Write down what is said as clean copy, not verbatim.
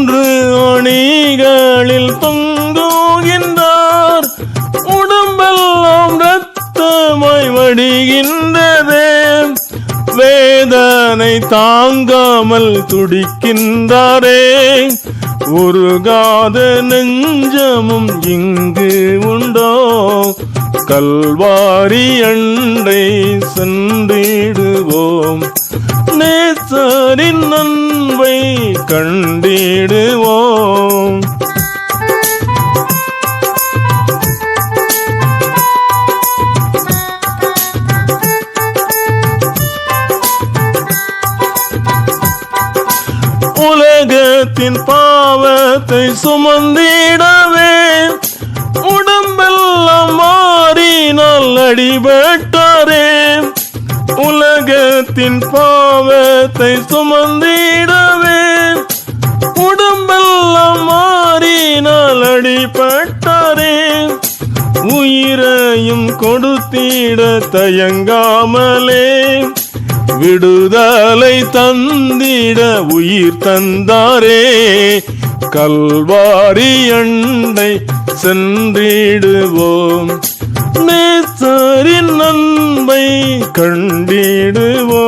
மூன்று அணிகளில் தொங்குகின்றார். உடம்பெல்லாம் இரத்தமாய் வடிகின்றதே. வேதனை தாங்காமல் துடிக்கின்றாரே. உருகாத நெஞ்சமும் இங்கு உண்டோ? கல்வாரி அண்டை சென்றிடுவோம். நேசரின் அன்பை கண்டிடுவோம். உலகத்தின் பாவத்தை சுமந்திடவே உடம்பெல்லாம் மாறினால் அடிபட்டாரே. உலகத்தின் பாவத்தை சுமந்திடவே உடம்பெல்லாம் மாறினால் அடிபட்டாரே. உயிரையும் கொடுத்திட தயங்காமலே விடுதலை தந்திட உயிர் தந்தாரே. கல்வாரி அண்டை சென்றிடுவோம். நேசரின் அன்பை கண்டிடுவோம்.